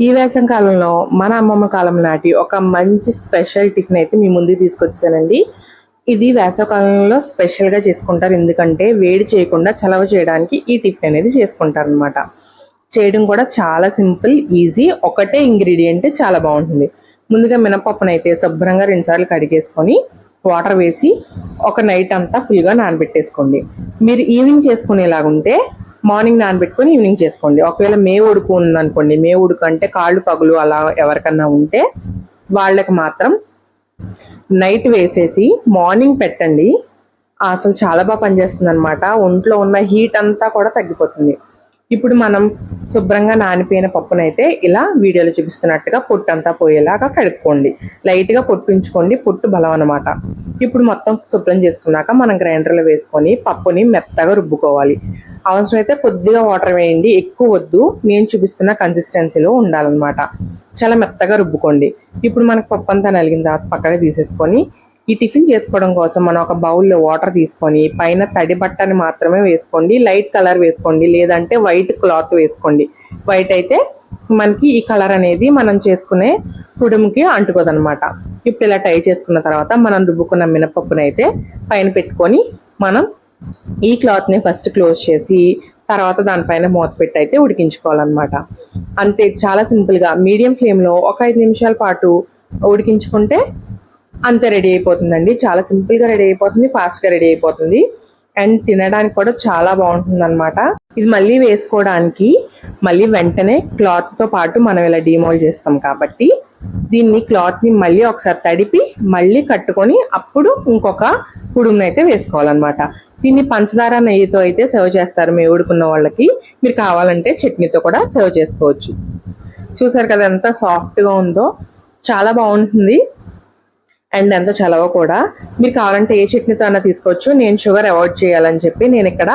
ఈ వేసవి కాలంలో మన అమ్మమ్మ కాలం నాటి ఒక మంచి స్పెషల్ టిఫిన్ అయితే మీ ముందుకు తీసుకొచ్చానండి. ఇది వేసవి కాలంలో స్పెషల్గా చేసుకుంటారు, ఎందుకంటే వేడి చేయకుండా చలవ చేయడానికి ఈ టిఫిన్ అనేది చేసుకుంటారు అనమాట. చేయడం కూడా చాలా సింపుల్, ఈజీ. ఒకటే ఇంగ్రీడియంట్ చాలా బాగుంటుంది. ముందుగా మినపప్పునైతే శుభ్రంగా 2 సార్లు కడిగేసుకొని వాటర్ వేసి ఒక నైట్ అంతా ఫుల్గా నానబెట్టేసుకోండి. మీరు ఈవినింగ్ చేసుకునేలాగుంటే మార్నింగ్ నానబెట్టుకొని ఈవినింగ్ చేసుకోండి. ఒకవేళ మే ఉడుకు ఉందనుకోండి, మే ఉడుకు అంటే కాళ్ళు పగులు అలా ఎవరికన్నా ఉంటే వాళ్ళకి మాత్రం నైట్ వేసేసి మార్నింగ్ పెట్టండి. అసలు చాలా బాగా పనిచేస్తుంది అనమాట. ఒంట్లో ఉన్న హీట్ అంతా కూడా తగ్గిపోతుంది. ఇప్పుడు మనం శుభ్రంగా నానిపోయిన పప్పునైతే ఇలా వీడియోలో చూపిస్తున్నట్టుగా పొట్టు అంతా పోయేలాగా కడుక్కోండి. లైట్గా పొట్టించుకోండి, పొట్టు బలం అనమాట. ఇప్పుడు మొత్తం శుభ్రం చేసుకున్నాక మనం గ్రైండర్లో వేసుకొని పప్పుని మెత్తగా రుబ్బుకోవాలి. అవసరమైతే కొద్దిగా వాటర్ వేయండి, ఎక్కువ వద్దు. నేను చూపిస్తున్న కన్సిస్టెన్సీలో ఉండాలన్నమాట. చాలా మెత్తగా రుబ్బుకోండి. ఇప్పుడు మనకు పప్పు అంతా నలిగిన తర్వాత పక్కగా తీసేసుకొని ఈ టిఫిన్ చేసుకోవడం కోసం మనం ఒక బౌల్లో వాటర్ తీసుకొని పైన తడి బట్టని మాత్రమే వేసుకోండి. లైట్ కలర్ వేసుకోండి, లేదంటే వైట్ క్లాత్ వేసుకోండి. వైట్ అయితే మనకి ఈ కలర్ అనేది మనం చేసుకునే కుడుముకి అంటుకోదనమాట. ఇప్పుడు ఇలా టై చేసుకున్న తర్వాత మనం రుబ్బుకున్న మినపప్పునైతే పైన పెట్టుకొని మనం ఈ క్లాత్ని ఫస్ట్ క్లోజ్ చేసి తర్వాత దానిపైన మూత పెట్టి అయితే ఉడికించుకోవాలన్నమాట. అంతే, చాలా సింపుల్గా మీడియం ఫ్లేమ్లో ఒక 5 నిమిషాల పాటు ఉడికించుకుంటే అంతే, రెడీ అయిపోతుందండి. చాలా సింపుల్గా రెడీ అయిపోతుంది, ఫాస్ట్గా రెడీ అయిపోతుంది. అండ్ తినడానికి కూడా చాలా బాగుంటుంది అనమాట. ఇది మళ్ళీ వేసుకోవడానికి మళ్ళీ వెంటనే క్లాత్తో పాటు మనం ఇలా డిమోల్డ్ చేస్తాం కాబట్టి దీన్ని క్లాత్ని మళ్ళీ ఒకసారి తడిపి మళ్ళీ కట్టుకొని అప్పుడు ఇంకొక కుడుమునైతే వేసుకోవాలన్నమాట. దీన్ని పంచదార నెయ్యితో అయితే సర్వ్ చేస్తారు మేవుడుకున్న వాళ్ళకి. మీరు కావాలంటే చట్నీతో కూడా సర్వ్ చేసుకోవచ్చు. చూసారు కదా ఎంత సాఫ్ట్గా ఉందో, చాలా బాగుంటుంది అండ్ ఎంతో చలవ కూడా. మీరు కావాలంటే ఏ చట్నీతో అన్నా తీసుకోవచ్చు. నేను షుగర్ అవాయిడ్ చేయాలని చెప్పి నేను ఇక్కడ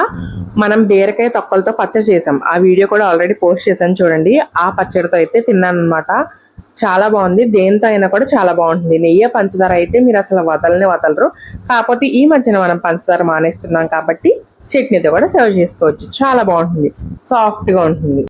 మనం బీరకాయ తొక్కలతో పచ్చడి చేసాం. ఆ వీడియో కూడా ఆల్రెడీ పోస్ట్ చేశాను, చూడండి. ఆ పచ్చడితో అయితే తిన్నాను అనమాట. చాలా బాగుంది. దేంతో అయినా కూడా చాలా బాగుంటుంది. నెయ్యి పంచదార అయితే మీరు అసలు వదలరు. కాకపోతే ఈ మధ్యన మనం పంచదార మానేస్తున్నాం కాబట్టి చట్నీతో కూడా సర్వ్ చేసుకోవచ్చు. చాలా బాగుంటుంది, సాఫ్ట్గా ఉంటుంది.